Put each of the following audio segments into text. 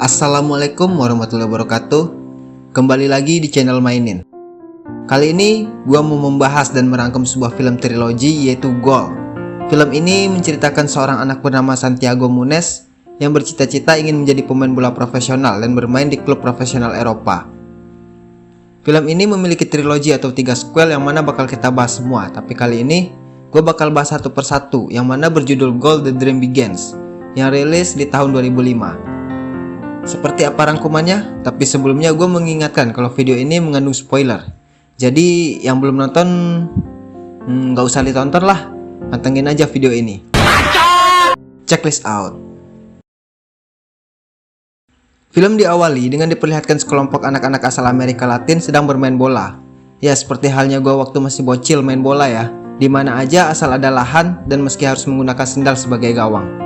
Assalamualaikum warahmatullahi wabarakatuh. Kembali lagi di channel Mainin. Kali ini gua mau membahas dan merangkum sebuah film trilogi yaitu Goal. Film ini menceritakan seorang anak bernama Santiago Munez yang bercita-cita ingin menjadi pemain bola profesional dan bermain di klub profesional Eropa. Film ini memiliki trilogi atau 3 sequel yang mana bakal kita bahas semua. Tapi kali ini gue bakal bahas satu persatu yang mana berjudul Goal The Dream Begins yang rilis di tahun 2005. Seperti apa rangkumannya? Tapi sebelumnya gue mengingatkan kalau video ini mengandung spoiler. Jadi yang belum nonton nggak usah ditonton lah, pantengin aja video ini. Checklist out. Film diawali dengan diperlihatkan sekelompok anak-anak asal Amerika Latin sedang bermain bola. Ya seperti halnya gue waktu masih bocil main bola ya, dimana aja asal ada lahan dan meski harus menggunakan sendal sebagai gawang.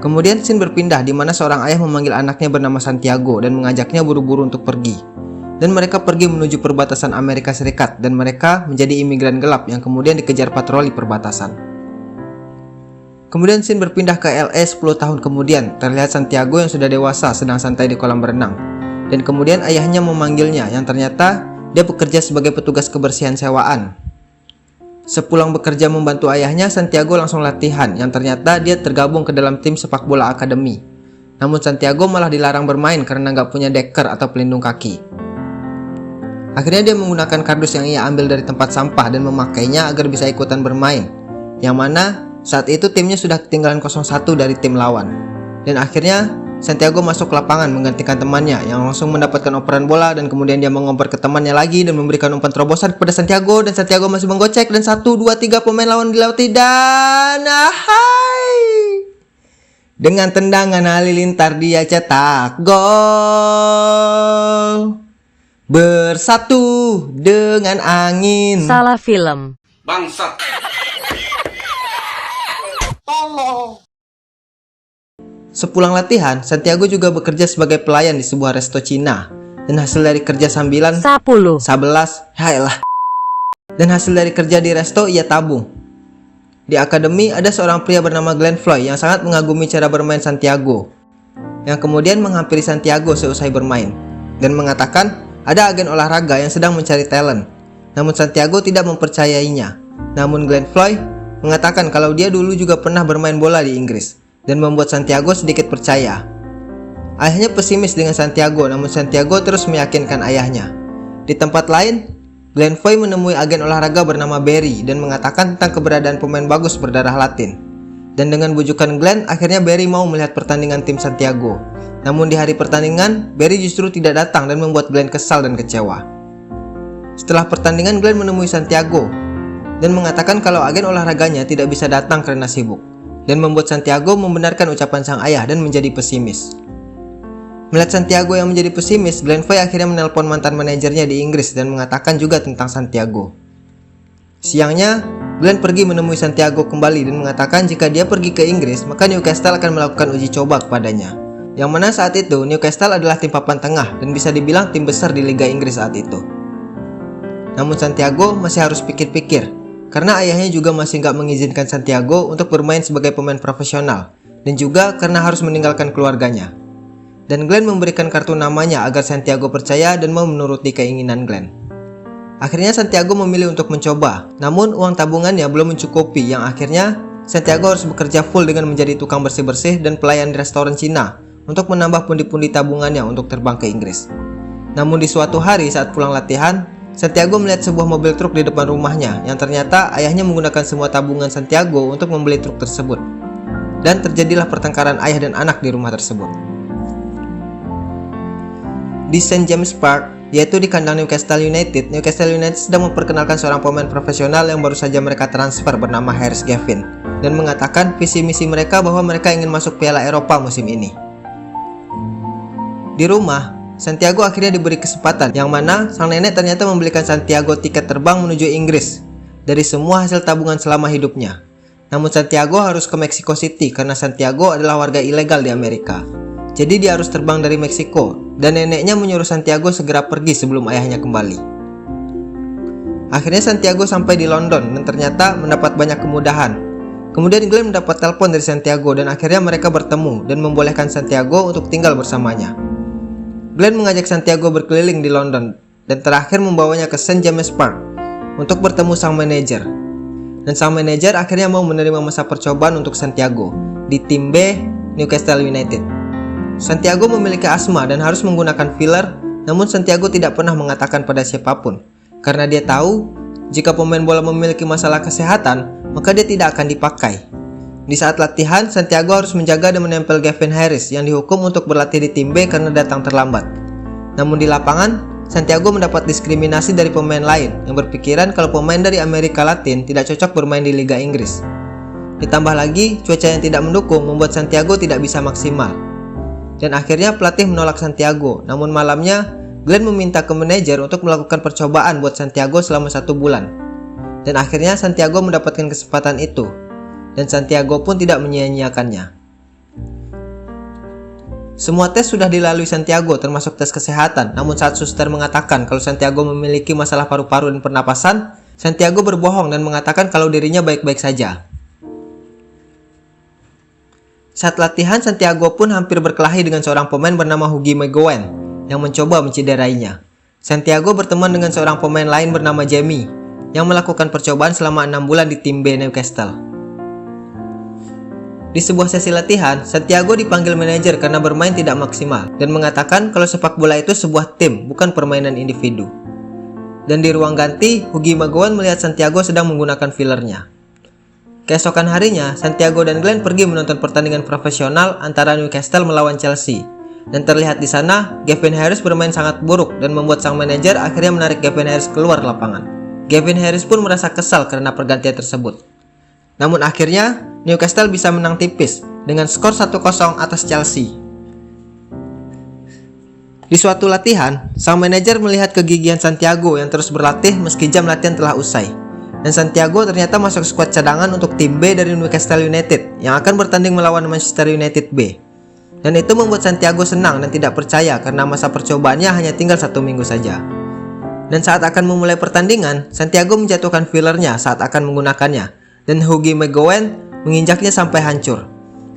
Kemudian scene berpindah di mana seorang ayah memanggil anaknya bernama Santiago dan mengajaknya buru-buru untuk pergi. Dan mereka pergi menuju perbatasan Amerika Serikat dan mereka menjadi imigran gelap yang kemudian dikejar patroli perbatasan. Kemudian scene berpindah ke LA 10 tahun kemudian. Terlihat Santiago yang sudah dewasa sedang santai di kolam berenang. Dan kemudian ayahnya memanggilnya yang ternyata dia bekerja sebagai petugas kebersihan sewaan. Sepulang bekerja membantu ayahnya, Santiago langsung latihan yang ternyata dia tergabung ke dalam tim sepak bola akademi. Namun Santiago malah dilarang bermain karena nggak punya deker atau pelindung kaki. Akhirnya dia menggunakan kardus yang ia ambil dari tempat sampah dan memakainya agar bisa ikutan bermain. Yang mana saat itu timnya sudah ketinggalan 0-1 dari tim lawan. Dan akhirnya Santiago masuk ke lapangan menggantikan temannya yang langsung mendapatkan operan bola dan kemudian dia mengoper ke temannya lagi dan memberikan umpan terobosan kepada Santiago dan Santiago masih menggocek dan 1, 2, 3 pemain lawan dilewati dan dengan tendangan halilintar dia cetak gol. Bersatu dengan angin. Salah film. Bangsat. Sepulang latihan, Santiago juga bekerja sebagai pelayan di sebuah resto Cina. Dan hasil dari kerja sambilan 10. 11, hayalah. Dan hasil dari kerja di resto ia tabung. Di akademi ada seorang pria bernama Glenn Floyd yang sangat mengagumi cara bermain Santiago. Yang kemudian menghampiri Santiago seusai bermain dan mengatakan ada agen olahraga yang sedang mencari talent. Namun Santiago tidak mempercayainya. Namun Glenn Floyd mengatakan kalau dia dulu juga pernah bermain bola di Inggris dan membuat Santiago sedikit percaya. Ayahnya pesimis dengan Santiago, namun Santiago terus meyakinkan ayahnya. Di tempat lain, Glenn Foy menemui agen olahraga bernama Barry dan mengatakan tentang keberadaan pemain bagus berdarah Latin. Dan dengan bujukan Glenn, akhirnya Barry mau melihat pertandingan tim Santiago. Namun di hari pertandingan, Barry justru tidak datang dan membuat Glenn kesal dan kecewa. Setelah pertandingan, Glenn menemui Santiago dan mengatakan kalau agen olahraganya tidak bisa datang karena sibuk. Dan membuat Santiago membenarkan ucapan sang ayah dan menjadi pesimis. Melihat Santiago yang menjadi pesimis, Glenn Foy akhirnya menelpon mantan manajernya di Inggris dan mengatakan juga tentang Santiago. Siangnya, Glenn pergi menemui Santiago kembali dan mengatakan jika dia pergi ke Inggris, maka Newcastle akan melakukan uji coba kepadanya. Yang mana saat itu, Newcastle adalah tim papan tengah dan bisa dibilang tim besar di Liga Inggris saat itu. Namun Santiago masih harus pikir-pikir, karena ayahnya juga masih nggak mengizinkan Santiago untuk bermain sebagai pemain profesional dan juga karena harus meninggalkan keluarganya. Dan Glenn memberikan kartu namanya agar Santiago percaya dan mau menuruti keinginan Glenn. Akhirnya Santiago memilih untuk mencoba, namun uang tabungannya belum mencukupi yang akhirnya Santiago harus bekerja full dengan menjadi tukang bersih-bersih dan pelayan di restoran Cina untuk menambah pundi-pundi tabungannya untuk terbang ke Inggris. Namun di suatu hari saat pulang latihan, Santiago melihat sebuah mobil truk di depan rumahnya yang ternyata ayahnya menggunakan semua tabungan Santiago untuk membeli truk tersebut. Dan terjadilah pertengkaran ayah dan anak di rumah tersebut. Di St. James Park, yaitu di kandang Newcastle United, Newcastle United sedang memperkenalkan seorang pemain profesional yang baru saja mereka transfer bernama Harris Gavin dan mengatakan visi misi mereka bahwa mereka ingin masuk Piala Eropa musim ini. Di rumah, Santiago akhirnya diberi kesempatan yang mana sang nenek ternyata membelikan Santiago tiket terbang menuju Inggris dari semua hasil tabungan selama hidupnya. Namun Santiago harus ke Mexico City karena Santiago adalah warga ilegal di Amerika. Jadi dia harus terbang dari Meksiko dan neneknya menyuruh Santiago segera pergi sebelum ayahnya kembali. Akhirnya Santiago sampai di London dan ternyata mendapat banyak kemudahan. Kemudian Glenn mendapat telepon dari Santiago dan akhirnya mereka bertemu dan membolehkan Santiago untuk tinggal bersamanya. Glenn mengajak Santiago berkeliling di London dan terakhir membawanya ke St. James Park untuk bertemu sang manajer. Dan sang manajer akhirnya mau menerima masa percobaan untuk Santiago di tim B Newcastle United. Santiago memiliki asma dan harus menggunakan filler, namun Santiago tidak pernah mengatakan pada siapapun karena dia tahu jika pemain bola memiliki masalah kesehatan, maka dia tidak akan dipakai. Di saat latihan, Santiago harus menjaga dan menempel Gavin Harris yang dihukum untuk berlatih di tim B karena datang terlambat. Namun di lapangan, Santiago mendapat diskriminasi dari pemain lain yang berpikiran kalau pemain dari Amerika Latin tidak cocok bermain di Liga Inggris. Ditambah lagi, cuaca yang tidak mendukung membuat Santiago tidak bisa maksimal. Dan akhirnya pelatih menolak Santiago, namun malamnya Glenn meminta ke manajer untuk melakukan percobaan buat Santiago selama 1 bulan. Dan akhirnya Santiago mendapatkan kesempatan itu. Dan Santiago pun tidak menyia-nyiakannya. Semua tes sudah dilalui Santiago termasuk tes kesehatan, namun saat suster mengatakan kalau Santiago memiliki masalah paru-paru dan pernapasan, Santiago berbohong dan mengatakan kalau dirinya baik-baik saja. Saat latihan, Santiago pun hampir berkelahi dengan seorang pemain bernama Huggy McGowan yang mencoba menciderainya. Santiago berteman dengan seorang pemain lain bernama Jamie yang melakukan percobaan selama 6 bulan di tim B Newcastle. Di sebuah sesi latihan, Santiago dipanggil manajer karena bermain tidak maksimal dan mengatakan kalau sepak bola itu sebuah tim, bukan permainan individu. Dan di ruang ganti, Huggy McGowan melihat Santiago sedang menggunakan fillernya. Keesokan harinya, Santiago dan Glenn pergi menonton pertandingan profesional antara Newcastle melawan Chelsea. Dan terlihat di sana, Gavin Harris bermain sangat buruk dan membuat sang manajer akhirnya menarik Gavin Harris keluar lapangan. Gavin Harris pun merasa kesal karena pergantian tersebut. Namun akhirnya, Newcastle bisa menang tipis dengan skor 1-0 atas Chelsea. Di suatu latihan, sang manajer melihat kegigihan Santiago yang terus berlatih meski jam latihan telah usai. Dan Santiago ternyata masuk skuad cadangan untuk tim B dari Newcastle United yang akan bertanding melawan Manchester United B. Dan itu membuat Santiago senang dan tidak percaya karena masa percobaannya hanya tinggal 1 minggu saja. Dan saat akan memulai pertandingan, Santiago menjatuhkan fillernya saat akan menggunakannya. Dan Huggy McGowan menginjaknya sampai hancur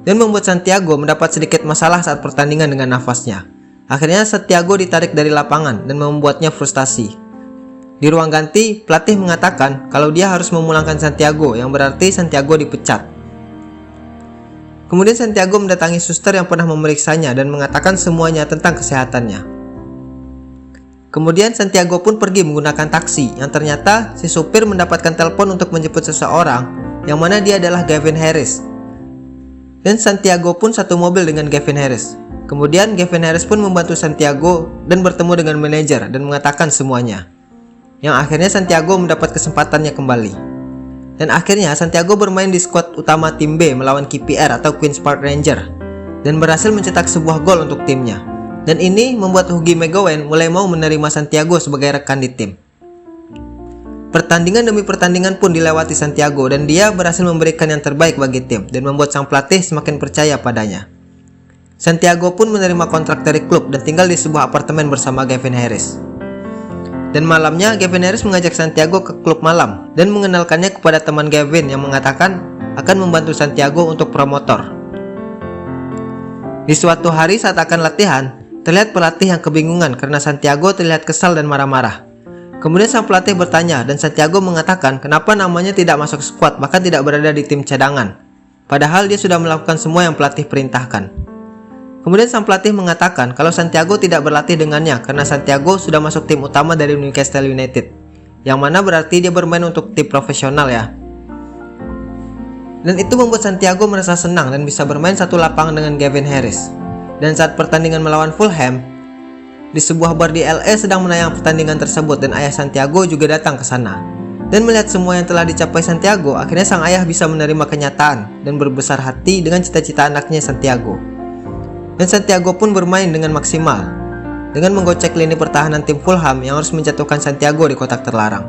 dan membuat Santiago mendapat sedikit masalah saat pertandingan dengan nafasnya. Akhirnya Santiago ditarik dari lapangan dan membuatnya frustasi. Di ruang ganti, pelatih mengatakan kalau dia harus memulangkan Santiago, yang berarti Santiago dipecat. Kemudian Santiago mendatangi suster yang pernah memeriksanya dan mengatakan semuanya tentang kesehatannya. Kemudian Santiago pun pergi menggunakan taksi yang ternyata si supir mendapatkan telepon untuk menjemput seseorang yang mana dia adalah Gavin Harris. Dan Santiago pun satu mobil dengan Gavin Harris. Kemudian Gavin Harris pun membantu Santiago dan bertemu dengan manajer dan mengatakan semuanya. Yang akhirnya Santiago mendapat kesempatannya kembali. Dan akhirnya Santiago bermain di skuad utama tim B melawan KPR atau Queen's Park Rangers dan berhasil mencetak sebuah gol untuk timnya. Dan ini membuat Huggy McGowan mulai mau menerima Santiago sebagai rekan di tim. Pertandingan demi pertandingan pun dilewati Santiago dan dia berhasil memberikan yang terbaik bagi tim dan membuat sang pelatih semakin percaya padanya. Santiago pun menerima kontrak dari klub dan tinggal di sebuah apartemen bersama Gavin Harris. Dan malamnya Gavin Harris mengajak Santiago ke klub malam dan mengenalkannya kepada teman Gavin yang mengatakan akan membantu Santiago untuk promotor. Di suatu hari saat akan latihan, terlihat pelatih yang kebingungan karena Santiago terlihat kesal dan marah-marah. Kemudian sang pelatih bertanya dan Santiago mengatakan kenapa namanya tidak masuk skuad bahkan tidak berada di tim cadangan. Padahal dia sudah melakukan semua yang pelatih perintahkan. Kemudian sang pelatih mengatakan kalau Santiago tidak berlatih dengannya karena Santiago sudah masuk tim utama dari Newcastle United. Yang mana berarti dia bermain untuk tim profesional ya. Dan itu membuat Santiago merasa senang dan bisa bermain satu lapangan dengan Gavin Harris. Dan saat pertandingan melawan Fulham, di sebuah bar di LA sedang menayang pertandingan tersebut dan ayah Santiago juga datang ke sana. Dan melihat semua yang telah dicapai Santiago, akhirnya sang ayah bisa menerima kenyataan dan berbesar hati dengan cita-cita anaknya Santiago. Dan Santiago pun bermain dengan maksimal, dengan menggocek lini pertahanan tim Fulham yang harus menjatuhkan Santiago di kotak terlarang.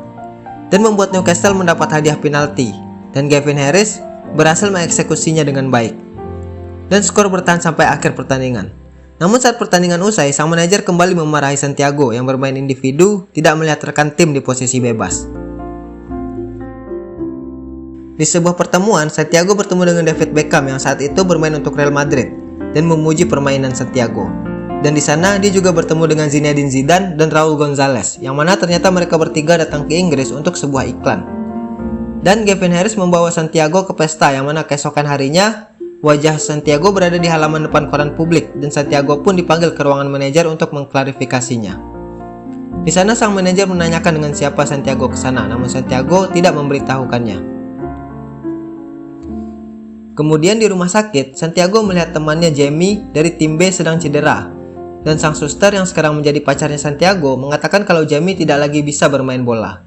Dan membuat Newcastle mendapat hadiah penalti, dan Gavin Harris berhasil mengeksekusinya dengan baik. Dan skor bertahan sampai akhir pertandingan. Namun saat pertandingan usai, sang manajer kembali memarahi Santiago yang bermain individu, tidak melihat rekan tim di posisi bebas. Di sebuah pertemuan, Santiago bertemu dengan David Beckham yang saat itu bermain untuk Real Madrid dan memuji permainan Santiago. Dan di sana dia juga bertemu dengan Zinedine Zidane dan Raul Gonzalez, yang mana ternyata mereka bertiga datang ke Inggris untuk sebuah iklan. Dan Gavin Harris membawa Santiago ke pesta, yang mana keesokan harinya wajah Santiago berada di halaman depan koran publik dan Santiago pun dipanggil ke ruangan manajer untuk mengklarifikasinya. Di sana sang manajer menanyakan dengan siapa Santiago ke sana, namun Santiago tidak memberitahukannya. Kemudian di rumah sakit, Santiago melihat temannya Jamie dari tim B sedang cedera. Dan sang suster yang sekarang menjadi pacarnya Santiago mengatakan kalau Jamie tidak lagi bisa bermain bola.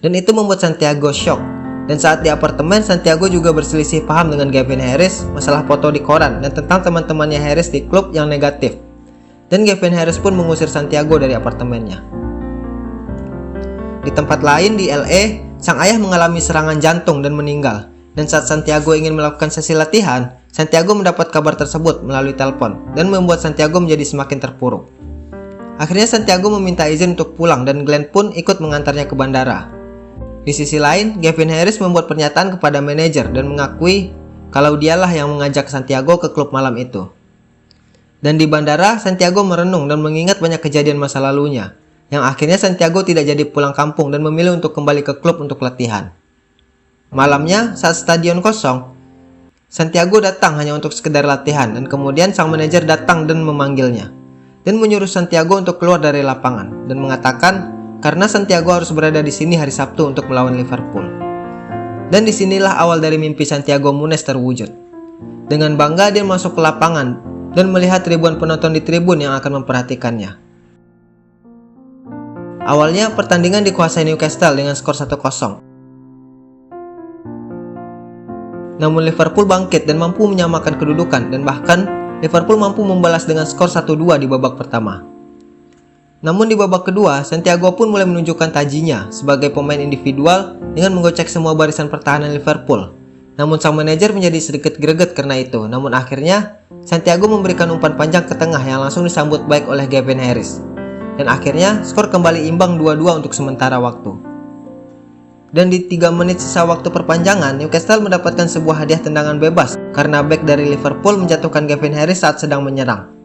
Dan itu membuat Santiago shock. Dan saat di apartemen, Santiago juga berselisih paham dengan Gavin Harris masalah foto di koran dan tentang teman-temannya Harris di klub yang negatif. Dan Gavin Harris pun mengusir Santiago dari apartemennya. Di tempat lain di LA, sang ayah mengalami serangan jantung dan meninggal. Dan saat Santiago ingin melakukan sesi latihan, Santiago mendapat kabar tersebut melalui telepon dan membuat Santiago menjadi semakin terpuruk. Akhirnya Santiago meminta izin untuk pulang dan Glenn pun ikut mengantarnya ke bandara. Di sisi lain, Gavin Harris membuat pernyataan kepada manajer dan mengakui kalau dialah yang mengajak Santiago ke klub malam itu. Dan di bandara, Santiago merenung dan mengingat banyak kejadian masa lalunya, yang akhirnya Santiago tidak jadi pulang kampung dan memilih untuk kembali ke klub untuk latihan. Malamnya, saat stadion kosong, Santiago datang hanya untuk sekedar latihan dan kemudian sang manajer datang dan memanggilnya dan menyuruh Santiago untuk keluar dari lapangan dan mengatakan karena Santiago harus berada di sini hari Sabtu untuk melawan Liverpool. Dan disinilah awal dari mimpi Santiago Munez terwujud. Dengan bangga dia masuk ke lapangan dan melihat ribuan penonton di tribun yang akan memperhatikannya. Awalnya pertandingan dikuasai Newcastle dengan skor 1-0. Namun Liverpool bangkit dan mampu menyamakan kedudukan dan bahkan Liverpool mampu membalas dengan skor 1-2 di babak pertama. Namun di babak kedua, Santiago pun mulai menunjukkan tajinya sebagai pemain individual dengan menggocek semua barisan pertahanan Liverpool. Namun sang manajer menjadi sedikit greget karena itu. Namun akhirnya Santiago memberikan umpan panjang ke tengah yang langsung disambut baik oleh Gavin Harris. Dan akhirnya skor kembali imbang 2-2 untuk sementara waktu. Dan di 3 menit sisa waktu perpanjangan, Newcastle mendapatkan sebuah hadiah tendangan bebas karena bek dari Liverpool menjatuhkan Gavin Harris saat sedang menyerang.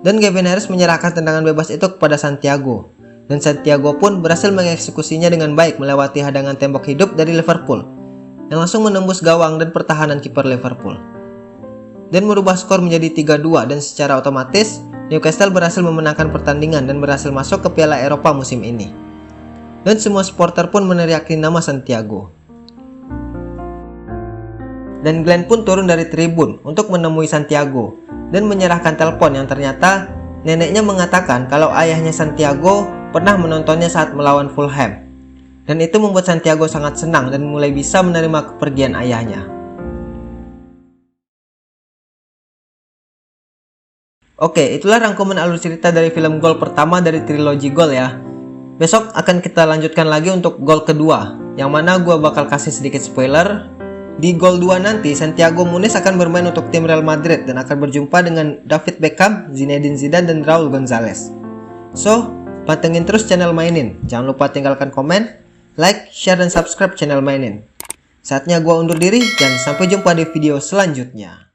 Dan Gavin Harris menyerahkan tendangan bebas itu kepada Santiago. Dan Santiago pun berhasil mengeksekusinya dengan baik melewati hadangan tembok hidup dari Liverpool yang langsung menembus gawang dan pertahanan kiper Liverpool. Dan merubah skor menjadi 3-2 dan secara otomatis Newcastle berhasil memenangkan pertandingan dan berhasil masuk ke Piala Eropa musim ini. Dan semua supporter pun meneriaki nama Santiago. Dan Glenn pun turun dari tribun untuk menemui Santiago dan menyerahkan telepon yang ternyata neneknya mengatakan kalau ayahnya Santiago pernah menontonnya saat melawan Fulham. Dan itu membuat Santiago sangat senang dan mulai bisa menerima kepergian ayahnya. Oke, itulah rangkuman alur cerita dari film Gol pertama dari trilogi Gol ya. Besok akan kita lanjutkan lagi untuk gol kedua, yang mana gue bakal kasih sedikit spoiler. Di gol 2 nanti, Santiago Munez akan bermain untuk tim Real Madrid dan akan berjumpa dengan David Beckham, Zinedine Zidane, dan Raul Gonzalez. So, pantengin terus channel Mainin. Jangan lupa tinggalkan komen, like, share, dan subscribe channel Mainin. Saatnya gue undur diri dan sampai jumpa di video selanjutnya.